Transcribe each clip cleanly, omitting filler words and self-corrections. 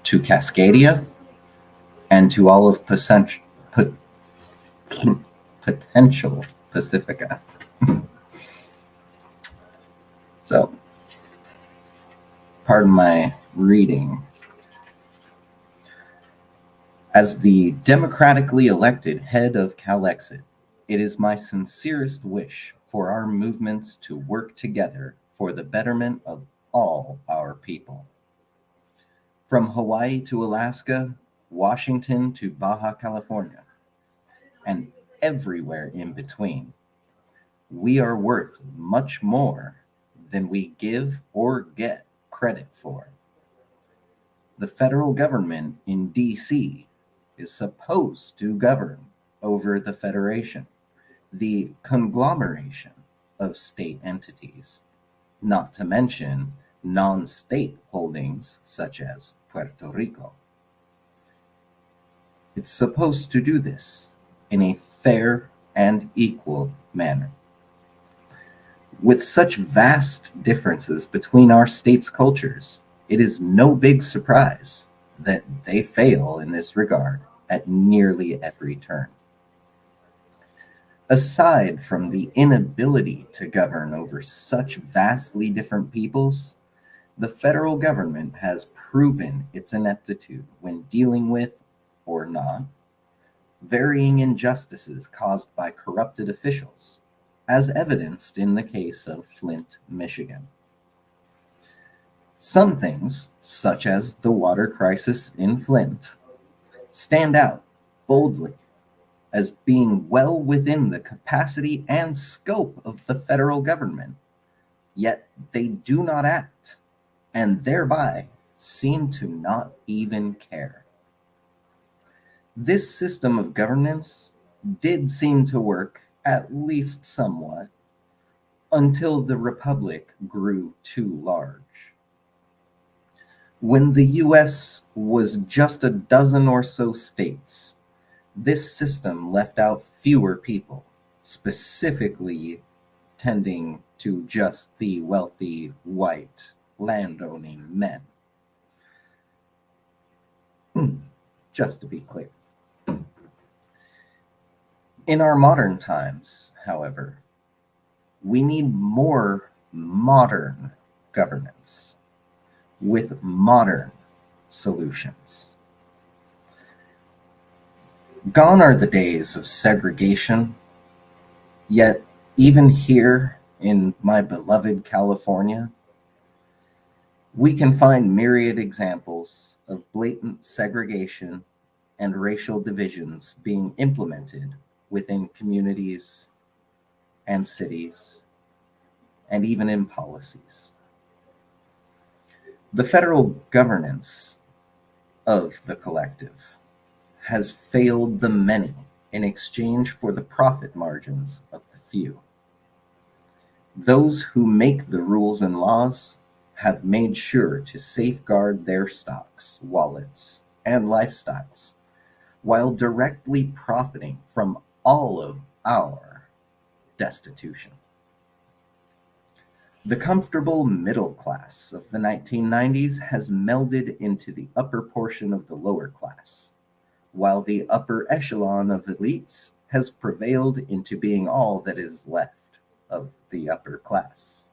to Cascadia, and to all of potential Pacifica. So, pardon my reading. As the democratically elected head of Calexit, it is my sincerest wish for our movements to work together for the betterment of all our people. From Hawaii to Alaska, Washington to Baja California, and everywhere in between, we are worth much more than we give or get credit for. The federal government in D.C. is supposed to govern over the federation, the conglomeration of state entities, not to mention non-state holdings such as Puerto Rico. It's supposed to do this in a fair and equal manner. With such vast differences between our states' cultures, it is no big surprise that they fail in this regard at nearly every turn. Aside from the inability to govern over such vastly different peoples, the federal government has proven its ineptitude when dealing with, or not, varying injustices caused by corrupted officials, as evidenced in the case of Flint, Michigan. Some things, such as the water crisis in Flint, stand out boldly as being well within the capacity and scope of the federal government, yet they do not act, and thereby seem to not even care. This system of governance did seem to work at least somewhat until the republic grew too large. When the US was just a dozen or so states, this system left out fewer people, specifically tending to just the wealthy, white, landowning men. Just to be clear. In our modern times, however, we need more modern governance with modern solutions. Gone are the days of segregation, yet even here in my beloved California, we can find myriad examples of blatant segregation and racial divisions being implemented within communities and cities, and even in policies. The federal governance of the collective has failed the many in exchange for the profit margins of the few. Those who make the rules and laws have made sure to safeguard their stocks, wallets, and lifestyles, while directly profiting from all of our destitution. The comfortable middle class of the 1990s has melded into the upper portion of the lower class, while the upper echelon of elites has prevailed into being all that is left of the upper class.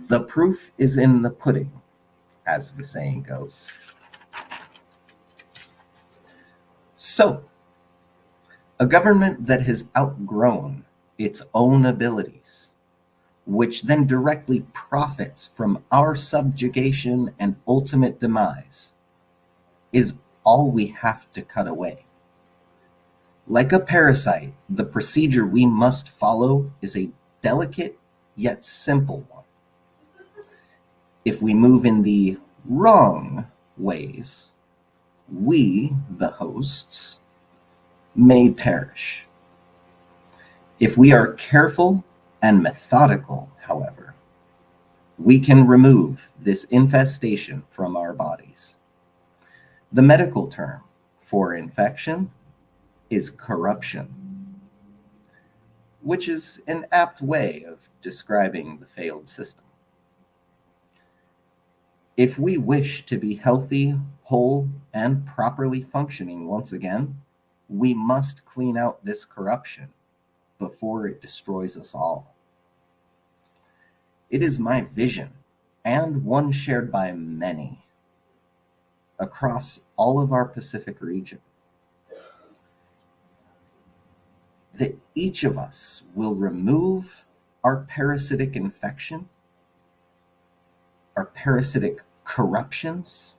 The proof is in the pudding, as the saying goes. So, a government that has outgrown its own abilities, which then directly profits from our subjugation and ultimate demise, is all we have to cut away. Like a parasite, the procedure we must follow is a delicate yet simple one. If we move in the wrong ways, we, the hosts, may perish. If we are careful and methodical, however, we can remove this infestation from our bodies. The medical term for infection is corruption, which is an apt way of describing the failed system. If we wish to be healthy, whole, and properly functioning once again, we must clean out this corruption before it destroys us all. It is my vision, and one shared by many across all of our Pacific region, that each of us will remove our parasitic infection, our parasitic corruptions,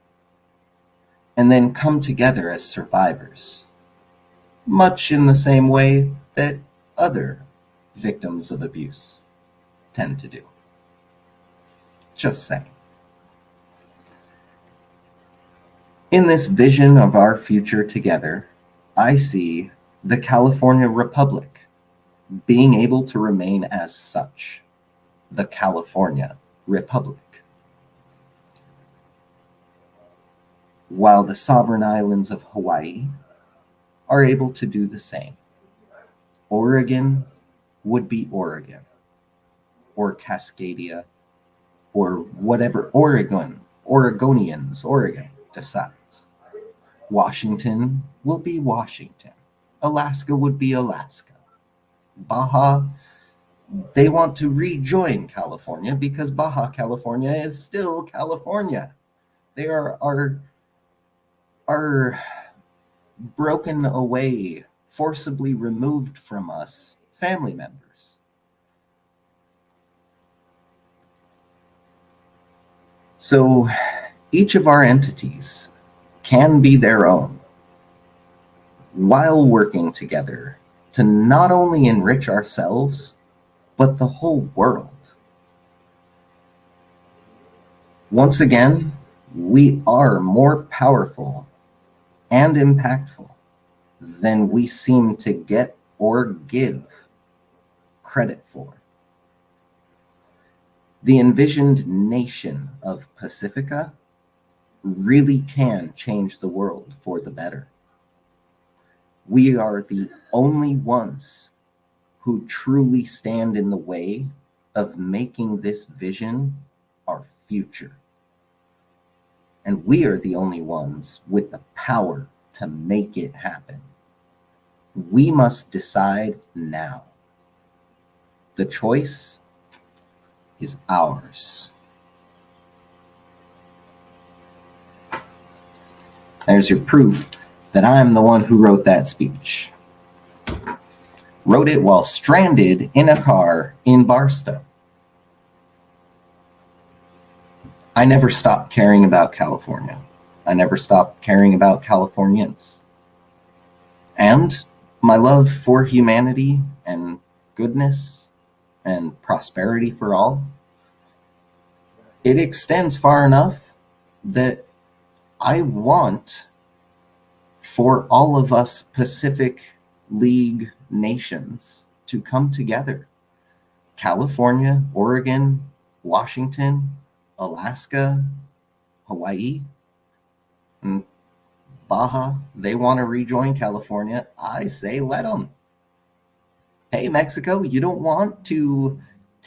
and then come together as survivors, much in the same way that other victims of abuse tend to do. Just saying. In this vision of our future together, I see the California Republic being able to remain as such, the California Republic, while the sovereign islands of Hawaii are able to do the same. Oregon would be Oregon, or Cascadia, or whatever Oregonians, Oregon decides. Washington will be Washington. Alaska would be Alaska. Baja, they want to rejoin California because Baja California is still California. They are broken away, forcibly removed from us family members. So each of our entities can be their own while working together to not only enrich ourselves, but the whole world. Once again, we are more powerful and impactful than we seem to get or give credit for. The envisioned nation of Pacifica really can change the world for the better. We are the only ones who truly stand in the way of making this vision our future. And we are the only ones with the power to make it happen. We must decide now. The choice is ours. There's your proof that I'm the one who wrote that speech. Wrote it while stranded in a car in Barstow. I never stopped caring about California. I never stopped caring about Californians. And my love for humanity and goodness and prosperity for all, it extends far enough that I want for all of us Pacific League nations to come together. California, Oregon, Washington, Alaska, Hawaii, and Baja, they want to rejoin California. I say let them. Hey, Mexico, you don't want to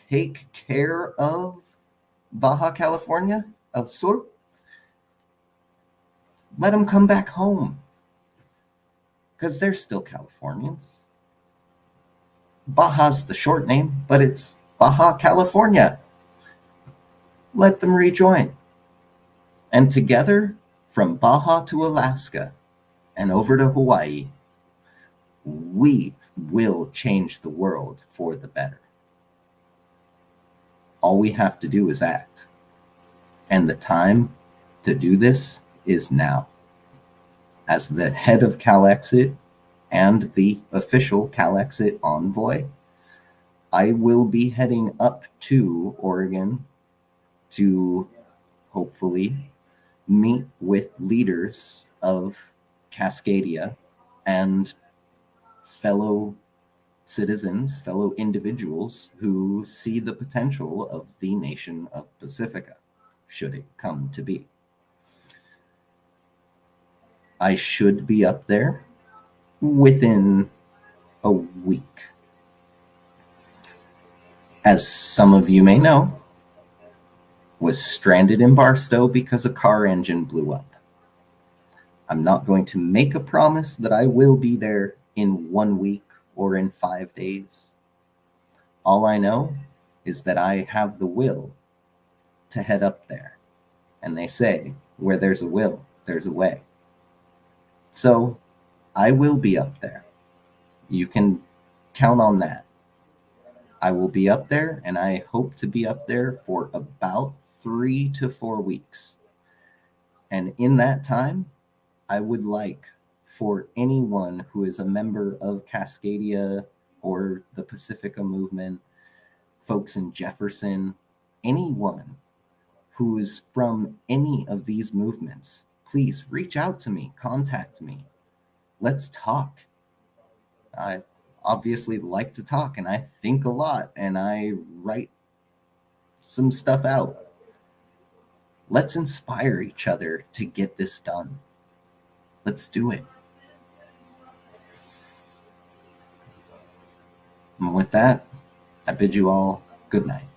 take care of Baja California, El Sur? Let them come back home, because they're still Californians. Baja's the short name, but it's Baja California. Let them rejoin. And together, from Baja to Alaska and over to Hawaii, we will change the world for the better. All we have to do is act. And the time to do this is now. As the head of Calexit and the official Calexit envoy, I will be heading up to Oregon to hopefully meet with leaders of Cascadia and fellow citizens, fellow individuals who see the potential of the nation of Pacifica, should it come to be. I should be up there within a week. As some of you may know, was stranded in Barstow because a car engine blew up. I'm not going to make a promise that I will be there in 1 week or in 5 days. All I know is that I have the will to head up there. And they say, where there's a will, there's a way. So I will be up there. You can count on that. I will be up there, and I hope to be up there for about 3 to 4 weeks. And in that time, I would like for anyone who is a member of Cascadia or the Pacifica movement, folks in Jefferson, anyone who is from any of these movements, please reach out to me, contact me. Let's talk. I obviously like to talk, and I think a lot, and I write some stuff out. Let's inspire each other to get this done. Let's do it. And with that, I bid you all good night.